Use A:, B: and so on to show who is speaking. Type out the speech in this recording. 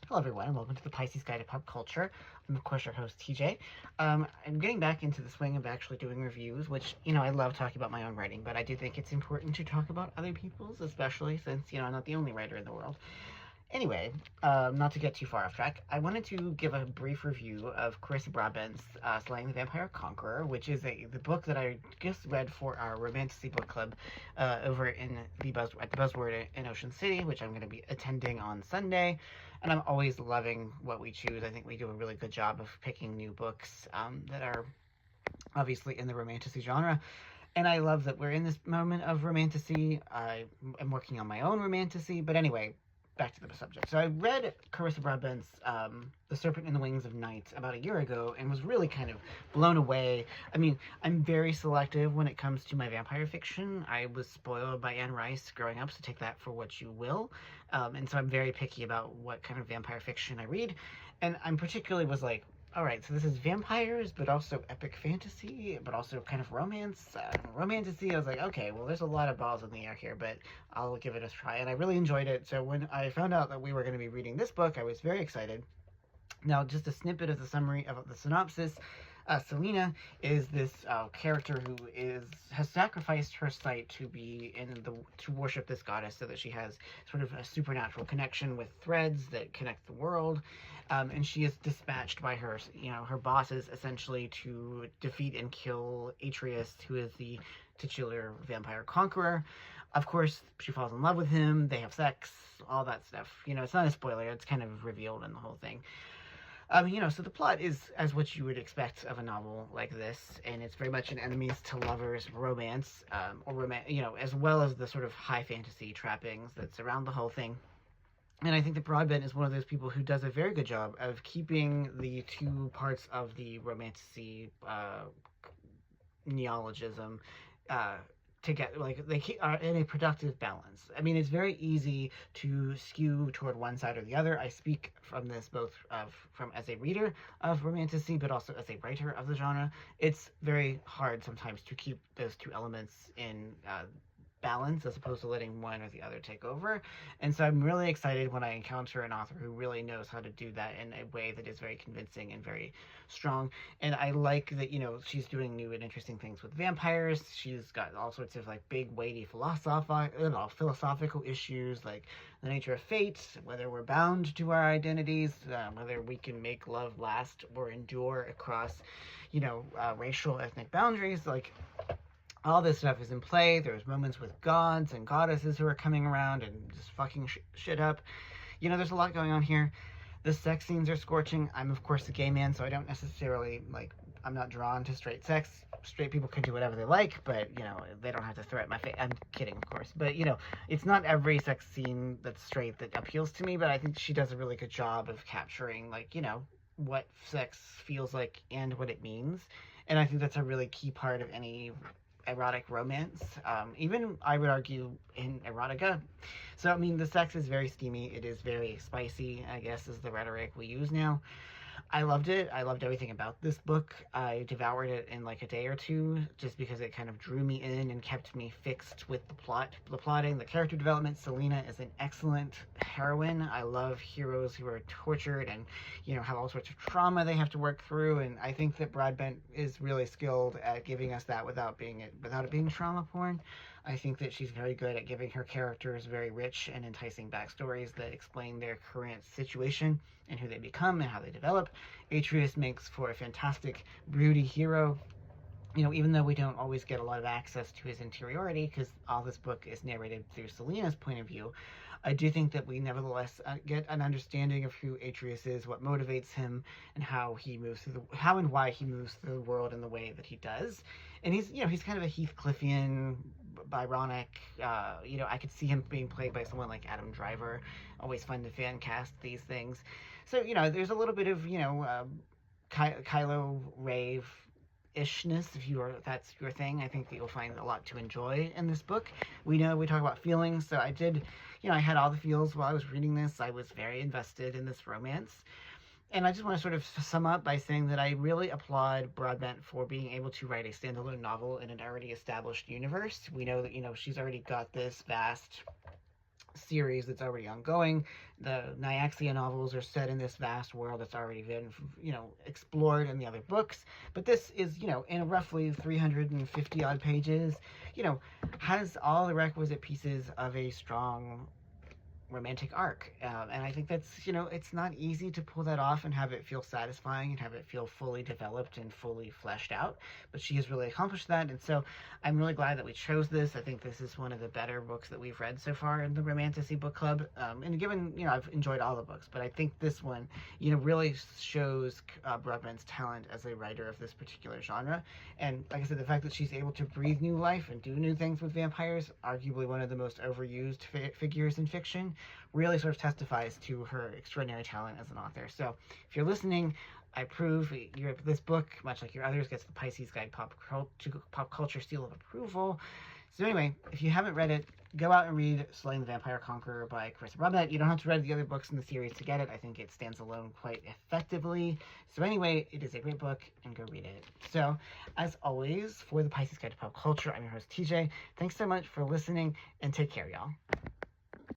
A: Hello everyone and welcome to the Pisces Guide to Pop Culture. I'm of course your host TJ. I'm getting back into the swing of actually doing reviews, which, I love talking about my own writing, but I do think it's important to talk about other people's, especially since, I'm not the only writer in the world. Anyway, not to get too far off track, I wanted to give a brief review of Carissa Broadbent's Slaying the Vampire Conqueror, which is the book that I just read for our Romantasy book club over at the Buzzword in Ocean City, which I'm going to be attending on Sunday. And I'm always loving what we choose. I think we do a really good job of picking new books that are obviously in the Romantasy genre. And I love that we're in this moment of Romantasy. I am working on my own Romantasy, but anyway, back to the subject. So I read Carissa Broadbent's The Serpent and the Wings of Night about a year ago and was really kind of blown away. I mean, I'm very selective when it comes to my vampire fiction. I was spoiled by Anne Rice growing up, so take that for what you will. And so I'm very picky about what kind of vampire fiction I read. And I'm particularly was like, all right, so this is vampires, but also epic fantasy, but also kind of romance, romantasy. I was like, okay, well, there's a lot of balls in the air here, but I'll give it a try. And I really enjoyed it. So when I found out that we were going to be reading this book, I was very excited. Now, just a snippet of the summary of the synopsis. Selena is this character who has sacrificed her sight to worship this goddess, so that she has sort of a supernatural connection with threads that connect the world, and she is dispatched by her bosses essentially to defeat and kill Atreus, who is the titular vampire conqueror. Of course, she falls in love with him. They have sex, all that stuff. It's not a spoiler. It's kind of revealed in the whole thing. So the plot is as what you would expect of a novel like this, and it's very much an enemies to lovers romance, as well as the sort of high fantasy trappings that surround the whole thing. And I think that Broadbent is one of those people who does a very good job of keeping the two parts of the romantasy neologism together, like they are in a productive balance. I mean, it's very easy to skew toward one side or the other. I speak from this both from as a reader of romantasy, but also as a writer of the genre. It's very hard sometimes to keep those two elements in balance as opposed to letting one or the other take over. And so I'm really excited when I encounter an author who really knows how to do that in a way that is very convincing and very strong. And I like that, she's doing new and interesting things with vampires. She's got all sorts of like big, weighty philosophical issues, like the nature of fate, whether we're bound to our identities, whether we can make love last or endure across, racial, ethnic boundaries. Like, all this stuff is in play. There's moments with gods and goddesses who are coming around and just fucking shit up. There's a lot going on here. The sex scenes are scorching. I'm, of course, a gay man, so I don't necessarily, I'm not drawn to straight sex. Straight people can do whatever they like, but, they don't have to throw at my face. I'm kidding, of course. But, it's not every sex scene that's straight that appeals to me, but I think she does a really good job of capturing, what sex feels like and what it means. And I think that's a really key part of any erotic romance, even I would argue in erotica. So I mean, the sex is very steamy, it is very spicy, I guess is the rhetoric we use now. I loved it. I loved everything about this book. I devoured it in like a day or two just because it kind of drew me in and kept me fixed with the plotting, the character development. Selena is an excellent heroine. I love heroes who are tortured and, have all sorts of trauma they have to work through. And I think that Broadbent is really skilled at giving us that without it being trauma porn. I think that she's very good at giving her characters very rich and enticing backstories that explain their current situation and who they become and how they develop. Atreus makes for a fantastic, broody hero. Even though we don't always get a lot of access to his interiority, because all this book is narrated through Selena's point of view, I do think that we nevertheless get an understanding of who Atreus is, what motivates him, and how and why he moves through the world in the way that he does. And he's kind of a Heathcliffian, Byronic, I could see him being played by someone like Adam Driver. Always fun to fan cast these things. So, there's a little bit of, Kylo Rave ishness, if that's your thing. I think that you'll find a lot to enjoy in this book. We talk about feelings, so I did, I had all the feels while I was reading this. I was very invested in this romance. And I just want to sort of sum up by saying that I really applaud Broadbent for being able to write a standalone novel in an already established universe. We know that, she's already got this vast series that's already ongoing. The Nyaxia novels are set in this vast world that's already been, explored in the other books. But this is, in roughly 350 odd pages, has all the requisite pieces of a strong romantic arc. And I think that's, it's not easy to pull that off and have it feel satisfying and have it feel fully developed and fully fleshed out. But she has really accomplished that. And so I'm really glad that we chose this. I think this is one of the better books that we've read so far in the Romantasy Book Club. And given, I've enjoyed all the books, but I think this one, really shows Broadbent's talent as a writer of this particular genre. And like I said, the fact that she's able to breathe new life and do new things with vampires, arguably one of the most overused figures in fiction, really sort of testifies to her extraordinary talent as an author. So if you're listening, I approve. This book, much like your others, gets the Pisces Guide pop culture seal of approval. So anyway, if you haven't read it, go out and read Slaying the Vampire Conqueror by Carissa Broadbent. You don't have to read the other books in the series to get it. I think it stands alone quite effectively. So anyway, it is a great book, and go read it. So, as always, for the Pisces Guide to Pop Culture, I'm your host, TJ. Thanks so much for listening, and take care, y'all.